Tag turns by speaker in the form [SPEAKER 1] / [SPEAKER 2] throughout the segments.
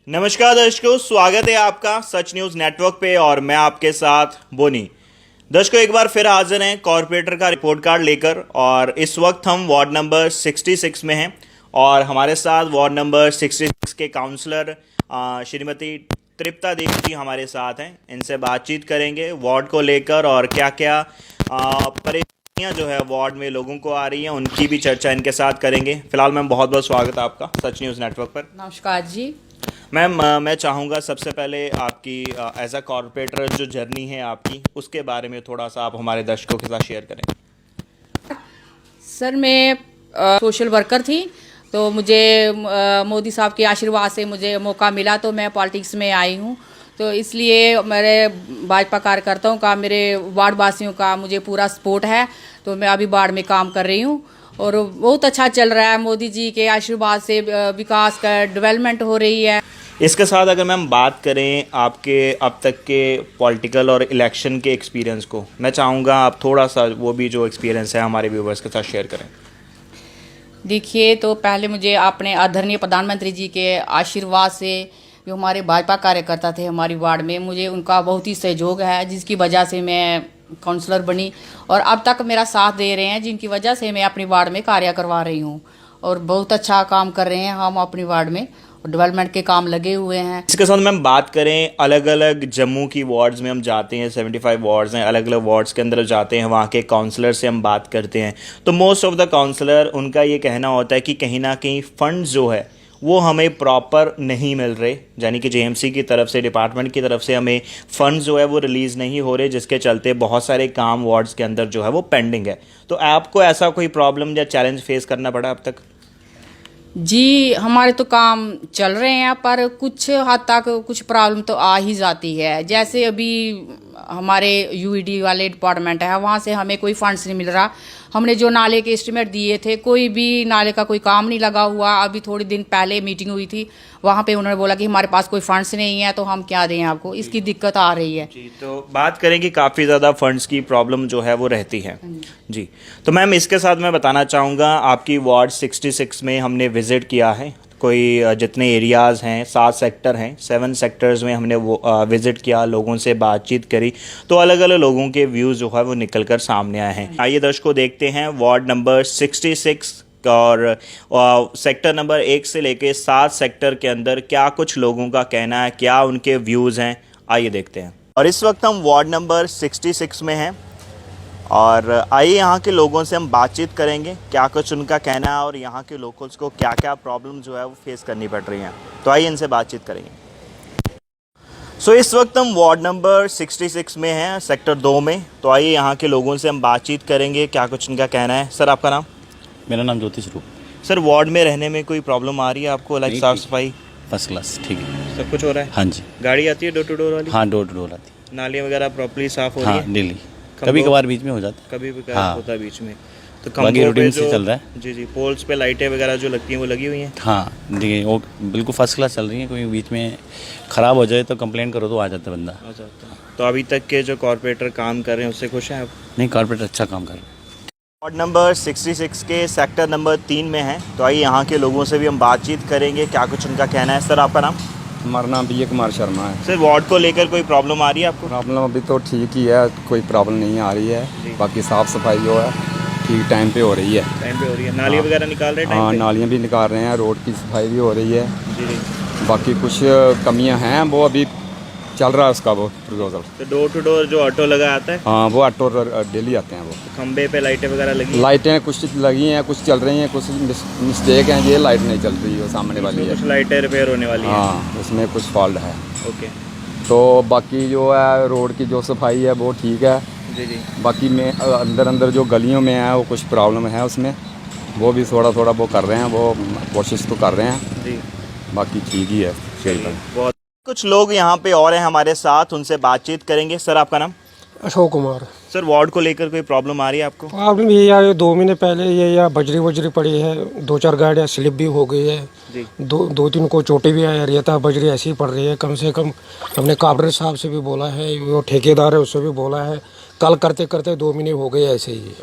[SPEAKER 1] नमस्कार दर्शकों, स्वागत है आपका सच न्यूज़ नेटवर्क पे और मैं आपके साथ बोनी। दर्शकों, एक बार फिर हाजिर हैं कॉरपोरेटर का रिपोर्ट कार्ड लेकर और इस वक्त हम वार्ड नंबर 66 में हैं और हमारे साथ वार्ड नंबर 66 के काउंसलर श्रीमती तृप्ता देवी जी हमारे साथ हैं। इनसे बातचीत करेंगे वार्ड को लेकर और क्या क्या परेशानियां जो है वार्ड में लोगों को आ रही हैं उनकी भी चर्चा इनके साथ करेंगे। फिलहाल मैम बहुत बहुत स्वागत है आपका सच न्यूज़ नेटवर्क पर।
[SPEAKER 2] नमस्कार जी।
[SPEAKER 1] मैम मैं चाहूँगा सबसे पहले आपकी एज अ कॉरपोरेटर जो जर्नी है आपकी उसके बारे में थोड़ा सा आप हमारे दर्शकों के साथ शेयर करें।
[SPEAKER 2] सर मैं सोशल वर्कर थी, तो मुझे मोदी साहब के आशीर्वाद से मुझे मौका मिला तो मैं पॉलिटिक्स में आई हूँ। तो इसलिए मेरे भाजपा कार्यकर्ताओं का, मेरे वार्ड वासियों का मुझे पूरा सपोर्ट है। तो मैं अभी वार्ड में काम कर रही हूँ और बहुत अच्छा चल रहा है। मोदी जी के आशीर्वाद से विकास का डेवलपमेंट हो रही है।
[SPEAKER 1] इसके साथ अगर मैम बात करें आपके अब तक के पॉलिटिकल और इलेक्शन के एक्सपीरियंस को, मैं चाहूँगा आप थोड़ा सा वो भी जो एक्सपीरियंस है हमारे व्यूवर्स के साथ शेयर करें।
[SPEAKER 2] देखिए, तो पहले मुझे अपने आदरणीय प्रधानमंत्री जी के आशीर्वाद से, जो हमारे भाजपा कार्यकर्ता थे हमारी वार्ड में, मुझे उनका बहुत ही सहयोग है जिसकी वजह से मैं काउंसलर बनी और अब तक मेरा साथ दे रहे हैं, जिनकी वजह से मैं अपनी वार्ड में कार्य करवा रही हूँ और बहुत अच्छा काम कर रहे हैं हम अपनी वार्ड में। डेवलपमेंट के काम लगे हुए हैं।
[SPEAKER 1] इसके साथ मैम बात करें अलग अलग जम्मू की वार्ड्स में हम जाते हैं, 75 वार्ड्स हैं, अलग अलग वार्ड्स के अंदर जाते हैं, वहाँ के काउंसलर से हम बात करते हैं तो मोस्ट ऑफ द काउंसलर उनका ये कहना होता है कि कहीं ना कहीं फंड्स जो है वो हमें प्रॉपर नहीं मिल रहे, यानी कि जेएमसी की तरफ से, डिपार्टमेंट की तरफ से हमें फंड्स जो है वो रिलीज़ नहीं हो रहे, जिसके चलते बहुत सारे काम वार्ड्स के अंदर जो है वो पेंडिंग है। तो आपको ऐसा कोई प्रॉब्लम या चैलेंज फेस करना पड़ा अब तक?
[SPEAKER 2] जी, हमारे तो काम चल रहे हैं पर कुछ हद तक कुछ प्रॉब्लम तो आ ही जाती है। जैसे अभी हमारे यूईडी वाले डिपार्टमेंट है, वहाँ से हमें कोई फंड्स नहीं मिल रहा। हमने जो नाले के एस्टीमेट दिए थे, कोई भी नाले का कोई काम नहीं लगा हुआ। अभी थोड़ी दिन पहले मीटिंग हुई थी, वहाँ पे उन्होंने बोला कि हमारे पास कोई फंड्स नहीं है, तो हम क्या दें आपको, इसकी दिक्कत आ रही है।
[SPEAKER 1] जी, तो बात करें कि काफ़ी ज़्यादा फंड्स की प्रॉब्लम जो है वो रहती है। जी, तो मैम इसके साथ मैं बताना चाहूँगा आपकी वार्ड 66 में हमने विज़िट किया है। कोई जितने एरियाज़ हैं, 7 सेक्टर हैं, 7 सेक्टर्स में हमने वो विज़िट किया, लोगों से बातचीत करी, तो अलग अलग लोगों के व्यूज़ जो है वो निकल कर सामने आए हैं। आइए दर्शकों देखते हैं वार्ड नंबर 66 और सेक्टर नंबर 1 से लेके 7 सेक्टर के अंदर क्या कुछ लोगों का कहना है, क्या उनके व्यूज़ हैं, आइए देखते हैं। और इस वक्त हम वार्ड नंबर 66 में हैं और आइए यहाँ के लोगों से हम बातचीत करेंगे, क्या कुछ उनका कहना है और यहाँ के लोकल्स को क्या क्या प्रॉब्लम जो है वो फेस करनी पड़ रही हैं। तो आइए इनसे बातचीत करेंगे। सो इस वक्त हम वार्ड नंबर 66 में हैं, सेक्टर 2 में। तो आइए यहाँ के लोगों से हम बातचीत करेंगे, क्या कुछ उनका कहना है। सर, आपका नाम?
[SPEAKER 3] मेरा नाम ज्योति स्वरूप।
[SPEAKER 1] सर, वार्ड में रहने में कोई प्रॉब्लम आ रही है आपको, लाइक साफ़ सफाई?
[SPEAKER 3] फर्स्ट क्लास, ठीक है,
[SPEAKER 1] सब कुछ हो रहा है?
[SPEAKER 3] हाँ जी।
[SPEAKER 1] गाड़ी आती है डोर टू डोर वाली?
[SPEAKER 3] हाँ, डोर टू डोर आती है।
[SPEAKER 1] नालियाँ वगैरह प्रॉपर्ली साफ़ हो रही
[SPEAKER 3] हाँ,
[SPEAKER 1] है?
[SPEAKER 3] डेली, कभी कभार बीच में हो जाता है,
[SPEAKER 1] कभी भी
[SPEAKER 3] हाँ।
[SPEAKER 1] होता है बीच में। तो
[SPEAKER 3] बाकी
[SPEAKER 1] खंभों
[SPEAKER 3] रूटीन
[SPEAKER 1] पे
[SPEAKER 3] से
[SPEAKER 1] जो
[SPEAKER 3] चल रहा है।
[SPEAKER 1] जी जी, पोल्स पे लाइटें वगैरह जो लगती हैं वो लगी हुई हैं?
[SPEAKER 3] हाँ, देखिए वो बिल्कुल फर्स्ट क्लास चल रही है। कोई बीच में ख़राब हो जाए तो कंप्लेंट करो तो आ जाता है बंदा।
[SPEAKER 1] अच्छा, तो अभी तक के जो कॉर्पोरेटर काम कर रहे हैं उससे खुश हैं आप?
[SPEAKER 3] नहीं, कॉर्पोरेट अच्छा काम कर रहा है।
[SPEAKER 1] वार्ड नंबर 66 के सेक्टर नंबर 3 में है, तो आइए यहाँ के लोगों से भी हम बातचीत करेंगे, क्या कुछ उनका कहना है। सर, आपका नाम?
[SPEAKER 4] हमारा नाम विजय कुमार शर्मा है।
[SPEAKER 1] सर, वार्ड को लेकर कोई प्रॉब्लम आ रही है आपको?
[SPEAKER 4] प्रॉब्लम अभी तो ठीक ही है, कोई प्रॉब्लम नहीं आ रही है। बाकी साफ़ सफाई जो है ठीक टाइम पे हो रही है।
[SPEAKER 1] टाइम पे हो रही है? नाली वगैरह निकाल रहे हैं
[SPEAKER 4] हाँ,
[SPEAKER 1] टाइम पे?
[SPEAKER 4] नालियाँ भी निकाल रहे हैं, रोड की सफाई भी हो रही है।
[SPEAKER 1] जी जी।
[SPEAKER 4] बाकी कुछ कमियां हैं, वो अभी चल रहा है उसका वो प्रपोजल।
[SPEAKER 1] तो डोर टू डोर जो ऑटो लगा आता है?
[SPEAKER 4] हाँ, वो ऑटो डेली आते हैं। वो
[SPEAKER 1] खंबे पे लाइटें वगैरह लगी हैं?
[SPEAKER 4] लाइटें कुछ लगी हैं, कुछ चल रही हैं, कुछ मिस्टेक हैं। ये लाइट नहीं चल रही है, सामने वाली है।
[SPEAKER 1] कुछ लाइटें रिपेयर होने वाली हैं?
[SPEAKER 4] हाँ, उसमें कुछ फॉल्ट है।
[SPEAKER 1] ओके।
[SPEAKER 4] तो बाकी जो है रोड की जो सफाई है वो ठीक है।
[SPEAKER 1] जी जी।
[SPEAKER 4] बाकी में अंदर जो गलियों में है वो कुछ प्रॉब्लम है उसमें, वो भी थोड़ा वो कर रहे हैं, वो कोशिश तो कर रहे हैं
[SPEAKER 1] जी।
[SPEAKER 4] बाकी ठीक ही है।
[SPEAKER 1] बहुत कुछ लोग यहाँ पे और हैं हमारे साथ, उनसे बातचीत करेंगे। सर, आपका नाम?
[SPEAKER 5] अशोक कुमार।
[SPEAKER 1] सर, वार्ड को लेकर कोई प्रॉब्लम आ रही है आपको?
[SPEAKER 5] प्रॉब्लम ये है, 2 महीने पहले ये या बजरी पड़ी है, 2-4 गाड़ियाँ स्लिप भी हो गई है
[SPEAKER 1] जी।
[SPEAKER 5] 2-3 को चोटें भी आ रही है। बजरी ऐसी ही पड़ रही है। कम से कम हमने कॉर्पोरेटर साहब से भी बोला है, वो ठेकेदार है उससे भी बोला है, कल करते करते 2 महीने हो गए ऐसे ही।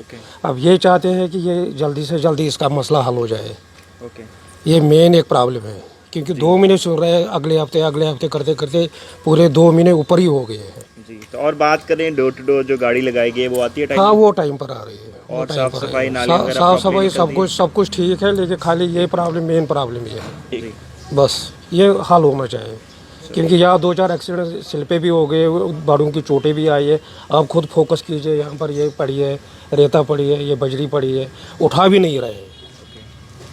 [SPEAKER 5] अब ये चाहते हैं कि ये जल्दी से जल्दी इसका मसला हल हो जाए।
[SPEAKER 1] ओके।
[SPEAKER 5] ये मेन एक प्रॉब्लम है क्योंकि 2 महीने सुन रहे हैं अगले हफ्ते करते करते पूरे 2 महीने ऊपर ही हो गए हैं।
[SPEAKER 1] जी, तो और बात करें डोर टू डोर जो गाड़ी लगाई गई है वो आती है टाइम?
[SPEAKER 5] हाँ, वो टाइम पर आ रही है। वो
[SPEAKER 1] और
[SPEAKER 5] टाइम
[SPEAKER 1] साफ
[SPEAKER 5] पर
[SPEAKER 1] सफाई
[SPEAKER 5] है।
[SPEAKER 1] नाली वगैरह
[SPEAKER 5] साफ
[SPEAKER 1] properly
[SPEAKER 5] सफाई
[SPEAKER 1] निकलती है?
[SPEAKER 5] सब कुछ ठीक है, लेकिन खाली ये प्रॉब्लम मेन प्रॉब्लम ये है,
[SPEAKER 1] जी।
[SPEAKER 5] बस ये हल होना चाहिए। क्योंकि यहाँ 2-4 एक्सीडेंट स्लिपे भी हो गए, बड़ों की चोटें भी आई है। आप खुद फोकस कीजिए, यहाँ पर ये पड़ी है, रेता पड़ी है, ये बजरी पड़ी है, उठा भी नहीं रहे हैं।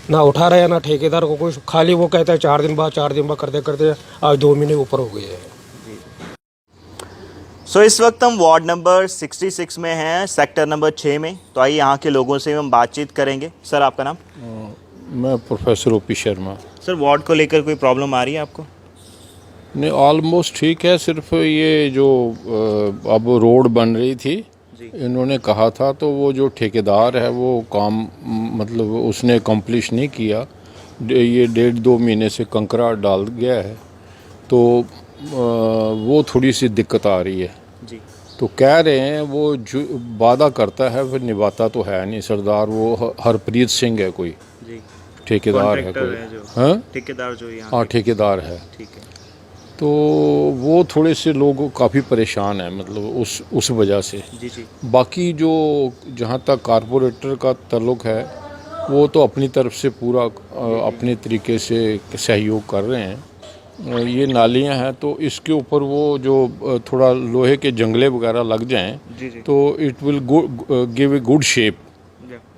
[SPEAKER 5] ना उठा रहे हैं ना ठेकेदार को कुछ, खाली वो कहता है 4 दिन बाद करते करते आज 2 महीने ऊपर हो गए हैं।
[SPEAKER 1] सो इस वक्त हम वार्ड नंबर 66 में हैं, सेक्टर नंबर 6 में। तो आइए यहाँ के लोगों से हम बातचीत करेंगे। सर, आपका नाम?
[SPEAKER 6] मैं professor OP Sharma.
[SPEAKER 1] Sir, ward को लेकर कोई प्रॉब्लम आ रही है आपको?
[SPEAKER 6] नहीं, ऑलमोस्ट ठीक है। सिर्फ ये जो अब रोड बन रही थी, इन्होंने कहा था तो वो जो ठेकेदार है वो काम मतलब उसने कंप्लीट नहीं किया। ये 1.5-2 महीने से कंकरा डाल गया है, तो वो थोड़ी सी दिक्कत आ रही है।
[SPEAKER 1] जी।
[SPEAKER 6] तो कह रहे हैं वो जो वादा करता है फिर निभाता तो है नहीं। सरदार वो हरप्रीत सिंह है कोई,
[SPEAKER 1] जी।
[SPEAKER 6] ठेकेदार है
[SPEAKER 1] कॉन्ट्रैक्टर
[SPEAKER 6] कोई।
[SPEAKER 1] है जो?
[SPEAKER 6] हाँ,
[SPEAKER 1] ठेकेदार जो यहाँ?
[SPEAKER 6] हाँ, ठेकेदार है।
[SPEAKER 1] ठीक है।
[SPEAKER 6] तो वो थोड़े से लोग काफ़ी परेशान हैं, मतलब उस वजह से।
[SPEAKER 1] जी जी।
[SPEAKER 6] बाकी जो जहाँ तक कारपोरेटर का ताल्लुक है, वो तो अपनी तरफ से पूरा अपने तरीके से सहयोग कर रहे हैं। ये नालियाँ हैं तो इसके ऊपर वो जो थोड़ा लोहे के जंगले वगैरह लग जाएं,
[SPEAKER 1] जी जी।
[SPEAKER 6] तो it will give a good shape,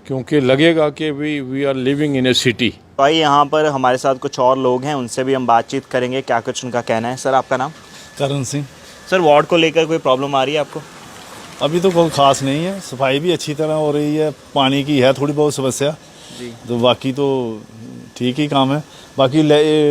[SPEAKER 6] क्योंकि लगेगा कि we are living in a city.
[SPEAKER 1] भाई, यहाँ पर हमारे साथ कुछ और लोग हैं, उनसे भी हम बातचीत करेंगे, क्या कुछ उनका कहना है। सर, आपका नाम?
[SPEAKER 7] करण सिंह।
[SPEAKER 1] सर, वार्ड को लेकर कोई प्रॉब्लम आ रही है आपको?
[SPEAKER 7] अभी तो कोई ख़ास नहीं है, सफाई भी अच्छी तरह हो रही है, पानी की है थोड़ी बहुत समस्या
[SPEAKER 1] जी।
[SPEAKER 7] तो बाकी तो ठीक ही काम है। बाकी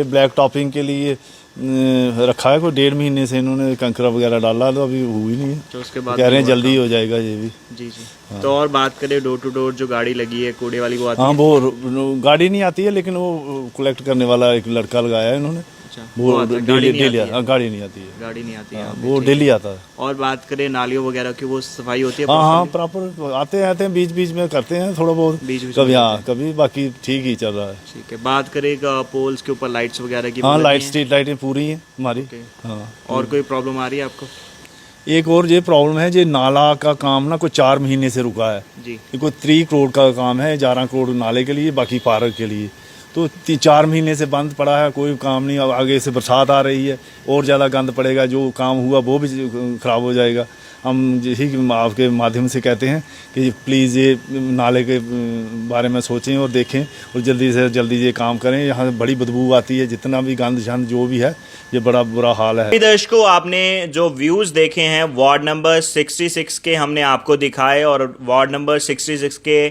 [SPEAKER 7] ब्लैक टॉपिंग के लिए रखा है, कोई 1.5 महीने से इन्होंने कंकरा वगैरह डाला, तो अभी हुई नहीं है।
[SPEAKER 1] तो उसके बाद
[SPEAKER 7] कह रहे हैं जल्दी हो जाएगा ये भी।
[SPEAKER 1] जी जी। तो और बात करें डोर टू डोर जो गाड़ी लगी है कूड़े वाली, वो आती
[SPEAKER 7] हाँ,
[SPEAKER 1] है?
[SPEAKER 7] वो गाड़ी नहीं आती है, लेकिन वो कलेक्ट करने वाला एक लड़का लगाया है इन्होंने।
[SPEAKER 1] अच्छा,
[SPEAKER 7] वो
[SPEAKER 1] आता है,
[SPEAKER 7] डेली
[SPEAKER 1] गाड़ी नहीं आती है?
[SPEAKER 7] गाड़ी नहीं आती है।
[SPEAKER 1] गाड़ी नहीं आती है यहाँ पे,
[SPEAKER 7] वो
[SPEAKER 1] ठीक।
[SPEAKER 7] डेली आता है।
[SPEAKER 1] और बात करें नालियों वगैरह की, वो सफाई होती है?
[SPEAKER 7] हाँ हाँ,
[SPEAKER 1] properly?
[SPEAKER 7] प्रॉपर आते हैं बीच बीच में करते हैं थोड़ा बहुत,
[SPEAKER 1] बीच-बीच
[SPEAKER 7] कभी
[SPEAKER 1] में
[SPEAKER 7] हाँ कभी, बाकी ठीक ही चल रहा है।
[SPEAKER 1] ठीक है। बात करें पोल्स के ऊपर लाइट्स वगैरह की,
[SPEAKER 7] हाँ,
[SPEAKER 1] वो लगी
[SPEAKER 7] लाइट
[SPEAKER 1] हैं?
[SPEAKER 7] स्ट्रीट लाइटें पूरी हैं हमारी। हाँ,
[SPEAKER 1] और कोई प्रॉब्लम आ रही है आपको?
[SPEAKER 7] एक और ये प्रॉब्लम है, ये नाला का काम ना कोई 4 महीने से रुका है।
[SPEAKER 1] जी।
[SPEAKER 7] ये कोई 3 करोड़ का काम है, 11 करोड़ नाले के लिए, बाकी पार्क के लिए। तो 4 महीने से बंद पड़ा है, कोई काम नहीं। अब आगे से बरसात आ रही है और ज़्यादा गंद पड़ेगा, जो काम हुआ वो भी ख़राब हो जाएगा। हम यही आपके माध्यम से कहते हैं कि प्लीज़ ये नाले के बारे में सोचें और देखें और जल्दी से जल्दी ये काम करें। यहाँ बड़ी बदबू आती है, जितना भी गंद शंद जो भी है, ये बड़ा बुरा हाल है।
[SPEAKER 1] दर्शकों, आपने जो व्यूज़ देखे हैं वार्ड नंबर 66 के, हमने आपको दिखाए, और वार्ड नंबर 66 के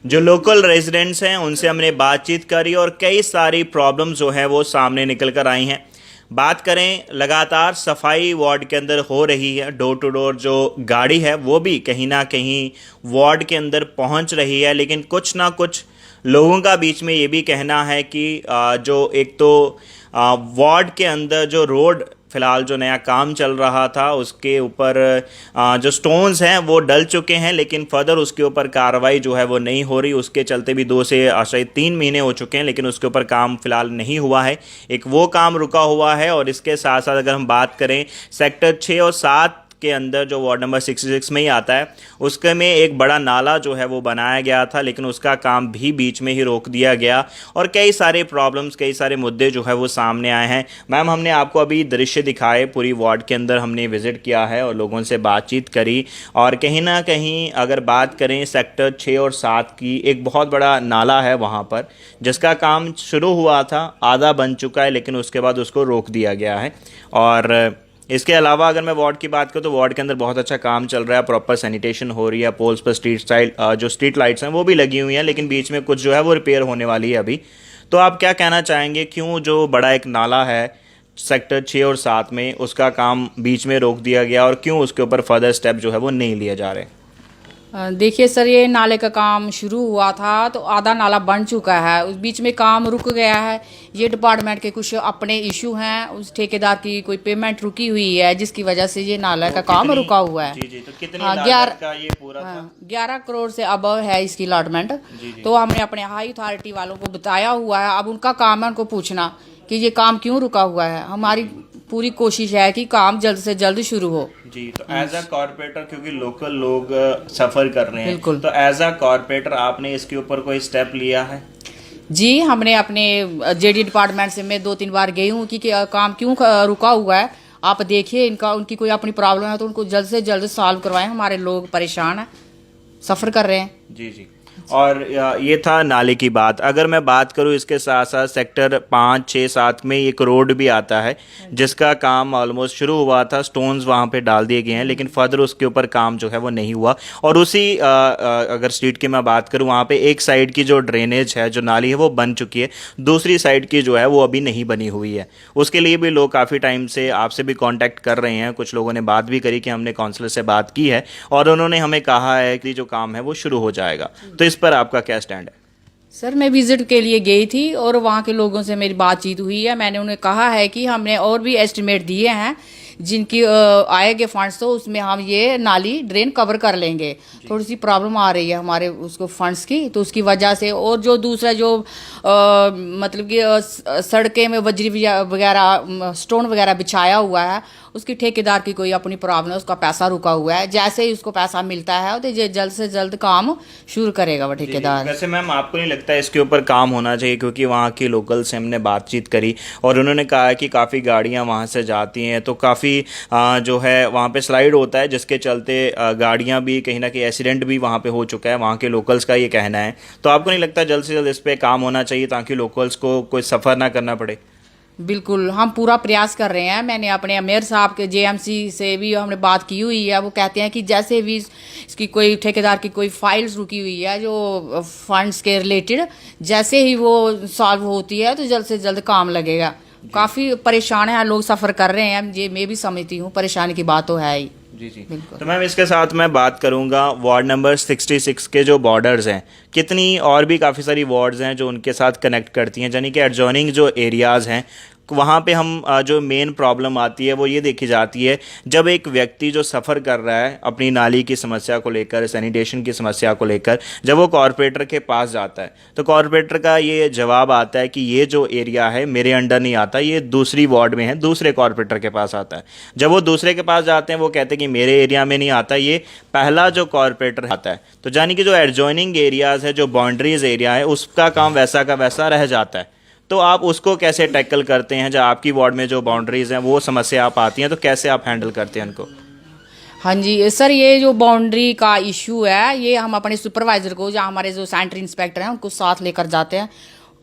[SPEAKER 1] जो लोकल रेजिडेंट्स हैं उनसे हमने बातचीत करी, और कई सारी प्रॉब्लम जो है वो सामने निकल कर आई हैं। बात करें, लगातार सफाई वार्ड के अंदर हो रही है, डोर टू डोर जो गाड़ी है वो भी कहीं ना कहीं वार्ड के अंदर पहुंच रही है, लेकिन कुछ ना कुछ लोगों का बीच में ये भी कहना है कि जो एक तो वार्ड के अंदर जो रोड फ़िलहाल जो नया काम चल रहा था उसके ऊपर जो स्टोन्स हैं वो डल चुके हैं, लेकिन फर्दर उसके ऊपर कार्रवाई जो है वो नहीं हो रही। उसके चलते भी 2 से आश्रय 3 महीने हो चुके हैं, लेकिन उसके ऊपर काम फ़िलहाल नहीं हुआ है। एक वो काम रुका हुआ है, और इसके साथ साथ अगर हम बात करें सेक्टर 6 और 7 के अंदर जो वार्ड नंबर 66 में ही आता है, उसके में एक बड़ा नाला जो है वो बनाया गया था, लेकिन उसका काम भी बीच में ही रोक दिया गया, और कई सारे प्रॉब्लम्स, कई सारे मुद्दे जो है वो सामने आए हैं। मैम, हमने आपको अभी दृश्य दिखाए, पूरी वार्ड के अंदर हमने विज़िट किया है और लोगों से बातचीत करी, और कहीं ना कहीं अगर बात करें सेक्टर 6 और 7 की, एक बहुत बड़ा नाला है वहाँ पर जिसका काम शुरू हुआ था, आधा बन चुका है, लेकिन उसके बाद उसको रोक दिया गया है। और इसके अलावा अगर मैं वार्ड की बात करूँ तो वार्ड के अंदर बहुत अच्छा काम चल रहा है, प्रॉपर सैनिटेशन हो रही है, पोल्स पर जो स्ट्रीट लाइट्स हैं वो भी लगी हुई हैं, लेकिन बीच में कुछ जो है वो रिपेयर होने वाली है अभी। तो आप क्या कहना चाहेंगे, क्यों जो बड़ा एक नाला है सेक्टर 6 और 7 में उसका काम बीच में रोक दिया गया, और क्यों उसके ऊपर फर्दर स्टेप जो है वो नहीं लिए जा रहे?
[SPEAKER 2] देखिए सर, ये नाले का काम शुरू हुआ था तो आधा नाला बन चुका है, उस बीच में काम रुक गया है। ये डिपार्टमेंट के कुछ अपने इशू हैं, उस ठेकेदार की कोई पेमेंट रुकी हुई है जिसकी वजह से ये नाले का काम रुका हुआ है।
[SPEAKER 1] जी जी। तो कितनी
[SPEAKER 2] हाँ,
[SPEAKER 1] लागत का ये पूरा था?
[SPEAKER 2] 11 करोड़ से अबव है इसकी अलॉटमेंट। तो हमने अपने हाई अथॉरिटी वालों को बताया हुआ है, अब उनका काम है उनको पूछना कि ये काम क्यों रुका हुआ है। हमारी पूरी कोशिश है कि काम जल्द से जल्द शुरू हो।
[SPEAKER 1] जी, तो एज अ कॉर्पोरेटर, क्योंकि लोकल लोग सफ़र कर रहे हैं,
[SPEAKER 2] बिल्कुल।
[SPEAKER 1] तो एज अ कॉर्पोरेटर आपने इसके ऊपर कोई स्टेप लिया है?
[SPEAKER 2] जी, हमने अपने जेडी डिपार्टमेंट से मैं 2-3 बार गई हूँ कि काम क्यों रुका हुआ है, आप देखिए उनकी कोई अपनी प्रॉब्लम है तो उनको जल्द से जल्द सॉल्व करवाएं। हमारे लोग परेशान हैं, सफ़र कर रहे हैं।
[SPEAKER 1] जी जी। और ये था नाले की बात। अगर मैं बात करूँ इसके साथ साथ सेक्टर 5, 6, 7 में एक रोड भी आता है जिसका काम ऑलमोस्ट शुरू हुआ था, स्टोन्स वहाँ पे डाल दिए गए हैं, लेकिन फर्दर उसके ऊपर काम जो है वो नहीं हुआ। और उसी अगर स्ट्रीट की मैं बात करूँ, वहाँ पे एक साइड की जो ड्रेनेज है, जो नाली है, वो बन चुकी है, दूसरी साइड की जो है वो अभी नहीं बनी हुई है। उसके लिए भी लोग काफ़ी टाइम से आपसे भी कॉन्टैक्ट कर रहे हैं। कुछ लोगों ने बात भी करी कि हमने काउंसलर से बात की है और उन्होंने हमें कहा है कि जो काम है वो शुरू हो जाएगा। तो इस पर आपका क्या स्टैंड है?
[SPEAKER 2] सर, मैं विजिट के लिए गई थी और वहाँ के लोगों से मेरी बातचीत हुई है। मैंने उन्हें कहा है कि हमने और भी एस्टिमेट दिए हैं जिनकी आएंगे फंड्स तो उसमें हम ये नाली ड्रेन कवर कर लेंगे। थोड़ी सी प्रॉब्लम आ रही है हमारे उसको फंड्स की, तो उसकी वजह से। और जो दूसरा जो मतलब कि सड़कें में बजरी वगैरह स्टोन वगैरह बिछाया हुआ है, उसकी ठेकेदार की कोई अपनी प्रॉब्लम है, उसका पैसा रुका हुआ है। जैसे ही उसको पैसा मिलता है तो ये जल्द से जल्द काम शुरू करेगा वो ठेकेदार।
[SPEAKER 1] वैसे मैम, आपको नहीं लगता इसके ऊपर काम होना चाहिए? क्योंकि वहाँ की लोकल से हमने बातचीत करी और उन्होंने कहा है कि काफ़ी गाड़ियाँ वहाँ से जाती हैं, तो काफ़ी जो है वहाँ पे स्लाइड होता है, जिसके चलते गाड़ियाँ भी कहीं ना कहीं एक्सीडेंट भी वहाँ पे हो चुका है, वहाँ के लोकल्स का ये कहना है। तो आपको नहीं लगता जल्द से जल्द इस पर काम होना चाहिए ताकि लोकल्स को कोई सफ़र ना करना पड़े?
[SPEAKER 2] बिल्कुल, हम पूरा प्रयास कर रहे हैं। मैंने अपने मेयर साहब के जेएमसी से भी हमने बात की हुई है। वो कहते हैं कि जैसे भी इसकी कोई ठेकेदार की कोई फाइल्स रुकी हुई है जो फंड्स के रिलेटेड, जैसे ही वो सॉल्व होती है तो जल्द से जल्द काम लगेगा। काफ़ी परेशान है लोग, सफ़र कर रहे हैं, ये मैं भी समझती हूँ, परेशानी की बात तो है ही।
[SPEAKER 1] जी जी। तो मैम, इसके साथ मैं बात करूंगा वार्ड नंबर 66 के जो बॉर्डर्स हैं, कितनी और भी काफ़ी सारी वार्ड्स हैं जो उनके साथ कनेक्ट करती हैं, यानी कि एडजॉइनिंग जो एरियाज़ हैं, वहाँ पे हम जो मेन प्रॉब्लम आती है वो ये देखी जाती है, जब एक व्यक्ति जो सफ़र कर रहा है अपनी नाली की समस्या को लेकर, सैनिटेशन की समस्या को लेकर, जब वो कॉरपोरेटर के पास जाता है तो कॉरपोरेटर का ये जवाब आता है कि ये जो एरिया है मेरे अंडर नहीं आता, ये दूसरी वार्ड में है, दूसरे कॉरपोरेटर के पास आता है। जब वो दूसरे के पास जाते हैं वो कहते हैं कि मेरे एरिया में नहीं आता, ये पहला जो कॉरपोरेटर आता है। तो यानी कि जो एडजॉइनिंग एरियाज़ है, जो बाउंड्रीज एरिया है, उसका काम वैसा का वैसा रह जाता है। तो आप उसको कैसे टैकल करते हैं? जब आपकी वार्ड में जो बाउंड्रीज हैं वो समस्या आप आती हैं तो कैसे आप हैंडल करते हैं उनको?
[SPEAKER 2] हाँ जी सर, ये जो बाउंड्री का इशू है, ये हम अपने सुपरवाइजर को, या हमारे जो सैनिटरी इंस्पेक्टर हैं उनको साथ लेकर जाते हैं,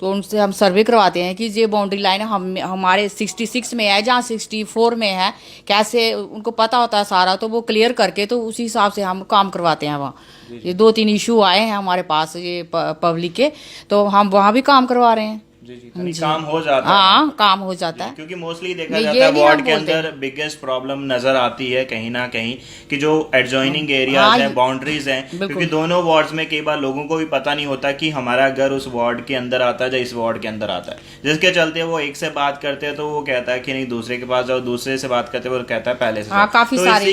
[SPEAKER 2] तो उनसे हम सर्वे करवाते हैं कि ये बाउंड्री लाइन हमारे 66 में है, जहाँ 64 में है, कैसे उनको पता होता है सारा, तो वो क्लियर करके तो उसी हिसाब से हम काम करवाते हैं वहाँ। ये 2-3 इशू आए हैं हमारे पास ये पब्लिक के, तो हम वहाँ भी काम करवा रहे हैं।
[SPEAKER 1] जी, काम हो जाता है।
[SPEAKER 2] हाँ, काम हो जाता है,
[SPEAKER 1] क्योंकि मोस्टली देखा जाता है वार्ड के अंदर बिगेस्ट प्रॉब्लम नजर आती है कहीं ना कहीं कि जो एडजॉइनिंग एरियाज हैं, बाउंड्रीज हैं, क्योंकि दोनों वार्ड्स में कई बार लोगों को भी पता नहीं होता कि हमारा घर उस वार्ड के अंदर आता है या इस वार्ड के अंदर आता है, जिसके चलते वो एक से बात करते हैं तो वो कहता है कि नहीं दूसरे के पास जाओ, दूसरे से बात करते वो कहता है पहले से।
[SPEAKER 2] काफी
[SPEAKER 1] तो
[SPEAKER 2] सारे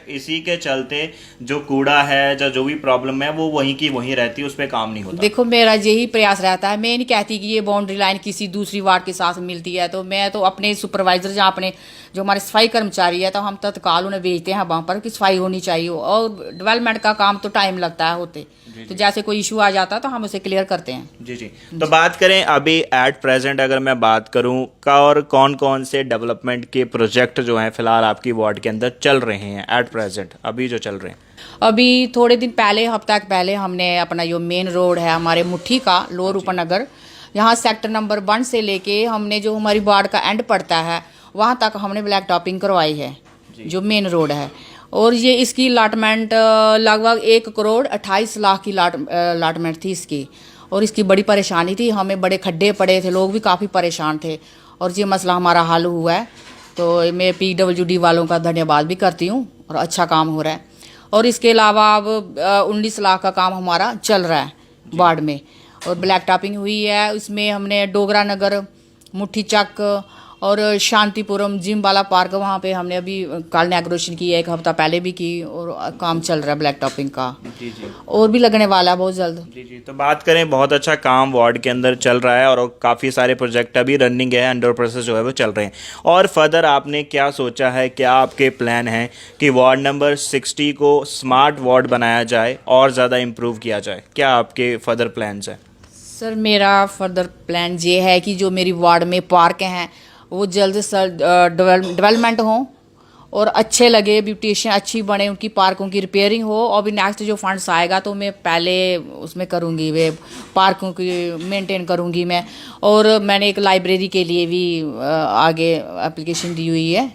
[SPEAKER 1] इसी के चलते जो कूड़ा है या जो भी प्रॉब्लम है वो वहीं की वहीं रहती है, उस पर काम नहीं होता।
[SPEAKER 2] देखो, मेरा यही प्रयास रहता है, मैं नहीं कहती कि ये बाउंड्री लाइन किसी दूसरी वार्ड के साथ मिलती है, तो मैं तो अपने सुपरवाइजर या अपने जो हमारे सफाई कर्मचारी है तो हम तत्काल उन्हें भेजते हैं वहाँ पर कि सफाई होनी चाहिए। और डेवलपमेंट का काम तो टाइम लगता है होते, तो जैसे कोई इशू आ जाता है तो हम उसे क्लियर करते हैं।
[SPEAKER 1] जी जी। तो बात करें अभी एट प्रेजेंट, अगर मैं बात करूं का और कौन कौन से डेवलपमेंट के प्रोजेक्ट जो हैं फिलहाल आपकी वार्ड के अंदर चल रहे हैं एट प्रेजेंट, अभी जो चल रहे हैं?
[SPEAKER 2] अभी थोड़े दिन पहले, हफ्ता पहले, हमने अपना जो मेन रोड है हमारे मुट्ठी का, लोअर उपनगर, यहाँ सेक्टर नंबर 1 से लेके हमने जो हमारी वार्ड का एंड पड़ता है वहाँ तक हमने ब्लैक टॉपिंग करवाई है, जो मेन रोड है। और ये इसकी लाटमेंट लगभग 1 करोड़ 28 लाख की लाटमेंट थी इसकी, और इसकी बड़ी परेशानी थी, हमें बड़े खड्डे पड़े थे, लोग भी काफ़ी परेशान थे, और ये मसला हमारा हल हुआ है। तो मैं PWD वालों का धन्यवाद भी करती हूँ, और अच्छा काम हो रहा है। और इसके अलावा अब 19 लाख का काम हमारा चल रहा है वार्ड में, और ब्लैक टॉपिंग हुई है। उसमें हमने डोगरा नगर, मुट्ठी चक और शांतिपुरम जिम वाला पार्क, वहाँ पे हमने अभी कल इनॉग्रेशन की है, 1 हफ्ता पहले भी की, और काम चल रहा है ब्लैक टॉपिंग का,
[SPEAKER 1] जी जी
[SPEAKER 2] और भी लगने वाला है बहुत जल्द।
[SPEAKER 1] जी जी। तो बात करें, बहुत अच्छा काम वार्ड के अंदर चल रहा है और काफ़ी सारे प्रोजेक्ट अभी रनिंग है, अंडर प्रोसेस जो है वो चल रहे हैं। और फर्दर आपने क्या सोचा है, क्या आपके प्लान हैं कि वार्ड नंबर 60 को स्मार्ट वार्ड बनाया जाए और ज़्यादा इम्प्रूव किया जाए? क्या आपके फर्दर प्लान्स हैं?
[SPEAKER 2] सर मेरा फर्दर प्लान ये है कि जो मेरी वार्ड में पार्क हैं वो जल्द से डेवलपमेंट हों और अच्छे लगे, ब्यूटिशियन अच्छी बने, उनकी पार्कों की रिपेयरिंग हो। और भी नेक्स्ट जो फंड्स आएगा तो मैं पहले उसमें करूँगी, वे पार्कों की मेंटेन करूँगी मैं। और मैंने एक लाइब्रेरी के लिए भी आगे एप्लीकेशन दी हुई है।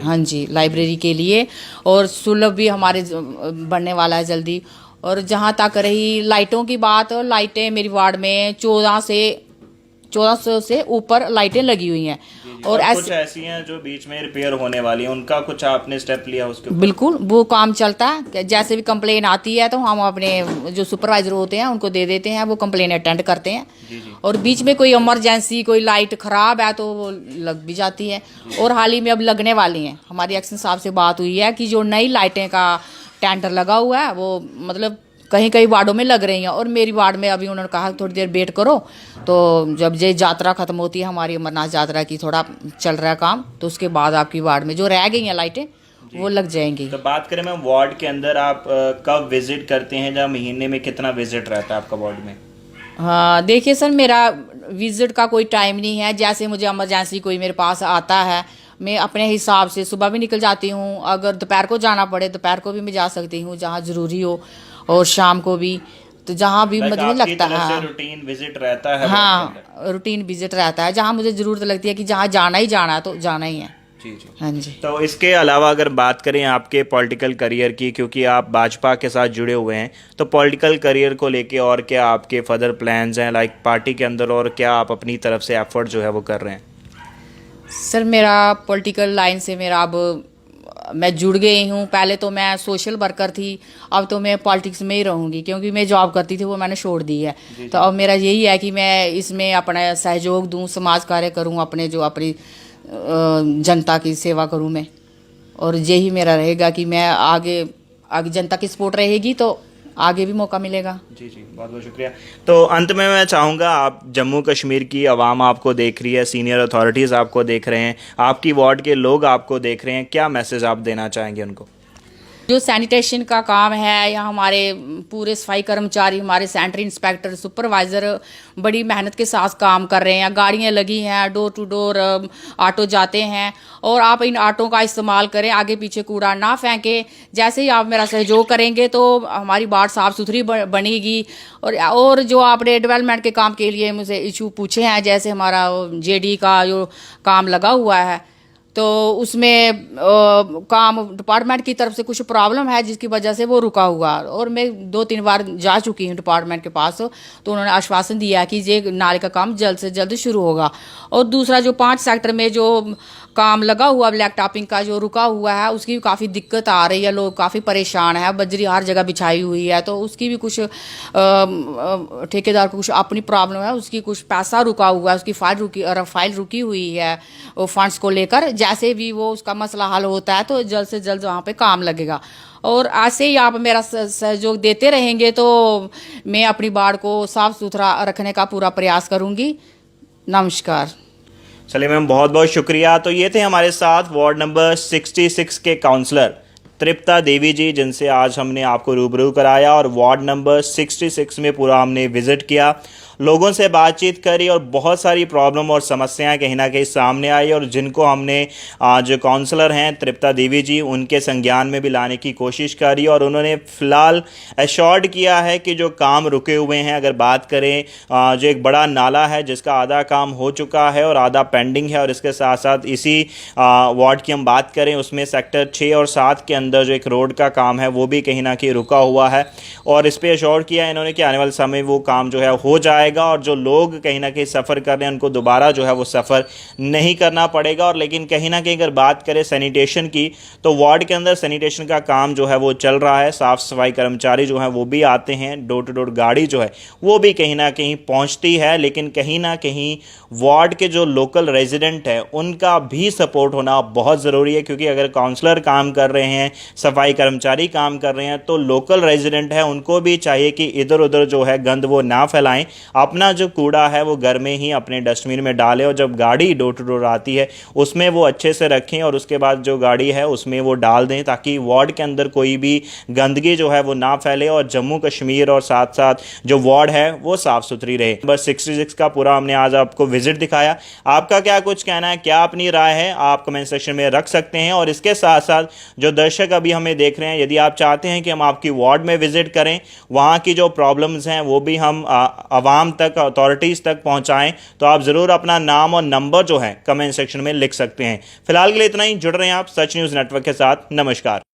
[SPEAKER 2] हाँ जी, लाइब्रेरी के लिए, और सुलभ भी हमारे बनने वाला है जल्दी। और जहाँ तक रही लाइटों की बात, लाइटें मेरी वार्ड में 1400 से ऊपर लाइटें लगी हुई हैं। और
[SPEAKER 1] कुछ ऐसी हैं जो बीच में रिपेयर होने वाली हैं, उनका कुछ आपने स्टेप लिया उसके ऊपर?
[SPEAKER 2] बिल्कुल, वो काम चलता है कि जैसे भी कंप्लेन आती है तो हम अपने जो सुपरवाइजर होते हैं उनको दे देते हैं, वो कंप्लेन अटेंड करते हैं। और बीच में कोई इमरजेंसी, कोई लाइट ख़राब है तो वो लग भी जाती है। और हाल ही में अब लगने वाली हैं, हमारी एक्शन साहब से बात हुई है कि जो नई लाइटें का टेंडर लगा हुआ है वो मतलब कहीं कहीं वार्डों में लग रही हैं। और मेरी वार्ड में अभी उन्होंने कहा थोड़ी देर वेट करो, तो जब ये यात्रा ख़त्म होती है हमारी अमरनाथ यात्रा की, थोड़ा चल रहा है काम, तो उसके बाद आपकी वार्ड में जो रह गई हैं लाइटें वो लग जाएंगी।
[SPEAKER 1] तो बात करें मैम, वार्ड के अंदर आप कब विजिट करते हैं, या महीने में कितना विजिट रहता है आपका वार्ड में?
[SPEAKER 2] हाँ देखिए सर, मेरा विजिट का कोई टाइम नहीं है। जैसे मुझे इमरजेंसी कोई मेरे पास आता है, मैं अपने हिसाब से सुबह भी निकल जाती हूँ, अगर दोपहर को जाना पड़े दोपहर को भी मैं जा सकती हूँ जहाँ ज़रूरी हो, और शाम को भी, तो जहाँ भी मुझे लगता है।
[SPEAKER 1] रूटीन विजिट रहता है?
[SPEAKER 2] हाँ, रूटीन विजिट रहता है, जहाँ मुझे ज़रूरत लगती है कि जहाँ जाना ही जाना है तो जाना ही है।
[SPEAKER 1] जी जी।
[SPEAKER 2] हाँ जी।
[SPEAKER 1] तो इसके अलावा अगर बात करें आपके पॉलिटिकल करियर की, क्योंकि आप भाजपा के साथ जुड़े हुए हैं, तो पॉलिटिकल करियर को लेके और क्या आपके फर्दर प्लान्स हैं, लाइक पार्टी के अंदर, और क्या आप अपनी तरफ से एफर्ट जो है वो कर रहे हैं?
[SPEAKER 2] सर मेरा पॉलिटिकल लाइन से अब मैं जुड़ गई हूँ। पहले तो मैं सोशल वर्कर थी, अब तो मैं पॉलिटिक्स में ही रहूँगी, क्योंकि मैं जॉब करती थी वो मैंने छोड़ दी है। तो अब मेरा यही है कि मैं इसमें अपना सहयोग दूँ, समाज कार्य करूँ, अपने जो अपनी जनता की सेवा करूँ मैं। और यही मेरा रहेगा कि मैं आगे जनता की सपोर्ट रहेगी तो आगे भी मौका मिलेगा।
[SPEAKER 1] जी जी, बहुत बहुत शुक्रिया। तो अंत में मैं चाहूँगा, आप जम्मू कश्मीर की आवाम आपको देख रही है, सीनियर अथॉरिटीज़ आपको देख रहे हैं, आपकी वार्ड के लोग आपको देख रहे हैं, क्या मैसेज आप देना चाहेंगे उनको?
[SPEAKER 2] जो सैनिटेशन का काम है, या हमारे पूरे सफाई कर्मचारी, हमारे सेंट्री इंस्पेक्टर, सुपरवाइज़र बड़ी मेहनत के साथ काम कर रहे हैं। गाड़ियाँ लगी हैं, डोर टू डोर ऑटो जाते हैं, और आप इन ऑटो का इस्तेमाल करें, आगे पीछे कूड़ा ना फेंकें। जैसे ही आप मेरा सहयोग करेंगे तो हमारी वार्ड साफ़ सुथरी बनेगी। और जो आपने डेवलपमेंट के काम के लिए मुझे इशू पूछे हैं, जैसे हमारा जेडी का जो काम लगा हुआ है, तो उसमें काम डिपार्टमेंट की तरफ से कुछ प्रॉब्लम है जिसकी वजह से वो रुका हुआ। और मैं 2-3 बार जा चुकी हूँ डिपार्टमेंट के पास, तो उन्होंने आश्वासन दिया कि ये नाले का काम जल्द से जल्द शुरू होगा। और दूसरा जो 5 सेक्टर में जो काम लगा हुआ ब्लैक टॉपिंग का जो रुका हुआ है, उसकी काफ़ी दिक्कत आ रही है, लोग काफ़ी परेशान है, बजरी हर जगह बिछाई हुई है, तो उसकी भी कुछ ठेकेदार को कुछ अपनी प्रॉब्लम है, उसकी कुछ पैसा रुका हुआ है, उसकी फाइल रुकी हुई है वो फंड्स को लेकर। जैसे भी वो उसका मसला हल होता है तो जल्द से जल्द वहाँ पे काम लगेगा। और ऐसे ही आप मेरा सहयोग देते रहेंगे तो मैं अपनी वार्ड को साफ़ सुथरा रखने का पूरा प्रयास करूँगी। नमस्कार।
[SPEAKER 1] चलिए मैम, बहुत बहुत शुक्रिया। तो ये थे हमारे साथ वार्ड नंबर 66 के काउंसलर तृप्ता देवी जी, जिनसे आज हमने आपको रूबरू कराया, और वार्ड नंबर 66 में पूरा हमने विज़िट किया, लोगों से बातचीत करी, और बहुत सारी प्रॉब्लम और समस्याएं कहीं ना कहीं सामने आई, और जिनको हमने जो काउंसलर हैं तृप्ता देवी जी, उनके संज्ञान में भी लाने की कोशिश करी। और उन्होंने फ़िलहाल एश्योर्ड किया है कि जो काम रुके हुए हैं, अगर बात करें जो एक बड़ा नाला है जिसका आधा काम हो चुका है और आधा पेंडिंग है, और इसके साथ साथ इसी वार्ड की हम बात करें उसमें सेक्टर 6 और 7 के अंदर जो एक रोड का काम है वो भी कहीं ना कहीं रुका हुआ है। और इस पर एश्योर किया इन्होंने कि आने वाले समय वो काम जो है हो जाए, जाएगा और जो लोग कहीं ना कहीं सफ़र कर रहे हैं उनको दोबारा जो है वो सफ़र नहीं करना पड़ेगा। और लेकिन कहीं ना कहीं अगर बात करें सैनिटेशन की, तो वार्ड के अंदर सैनिटेशन का काम जो है वो चल रहा है। साफ़ सफाई कर्मचारी जो हैं वो भी आते हैं, डोर टू डोर गाड़ी जो है वो भी कहीं ना कहीं पहुंचती है। लेकिन कहीं ना कहीं वार्ड के जो लोकल रेजिडेंट है उनका भी सपोर्ट होना बहुत ज़रूरी है, क्योंकि अगर काउंसलर काम कर रहे हैं, सफाई कर्मचारी काम कर रहे हैं, तो लोकल रेजिडेंट है उनको भी चाहिए कि इधर उधर जो है गंद वो ना फैलाएं। अपना जो कूड़ा है वो घर में ही अपने डस्टबिन में डालें और जब गाड़ी डोर टू डोर आती है उसमें वो अच्छे से रखें और उसके बाद जो गाड़ी है उसमें वो डाल दें, ताकि वार्ड के अंदर कोई भी गंदगी जो है वो ना फैले और जम्मू कश्मीर और साथ साथ जो वार्ड है वो साफ़ सुथरी रहे। बस 66 का पूरा हमने आज आपको विजिट दिखाया। आपका क्या कुछ कहना है, क्या अपनी राय है, आप कमेंट सेक्शन में रख सकते हैं। और इसके साथ साथ जो दर्शक अभी हमें देख रहे हैं, यदि आप चाहते हैं कि हम आपकी वार्ड में विजिट करें, वहाँ की जो प्रॉब्लम्स हैं वो भी हम आवाम तक, अथॉरिटीज़ तक पहुँचाएँ, तो आप ज़रूर अपना नाम और नंबर जो है कमेंट सेक्शन में लिख सकते हैं। फिलहाल के लिए इतना ही। जुड़ रहे हैं आप सच न्यूज़ नेटवर्क के साथ। नमस्कार।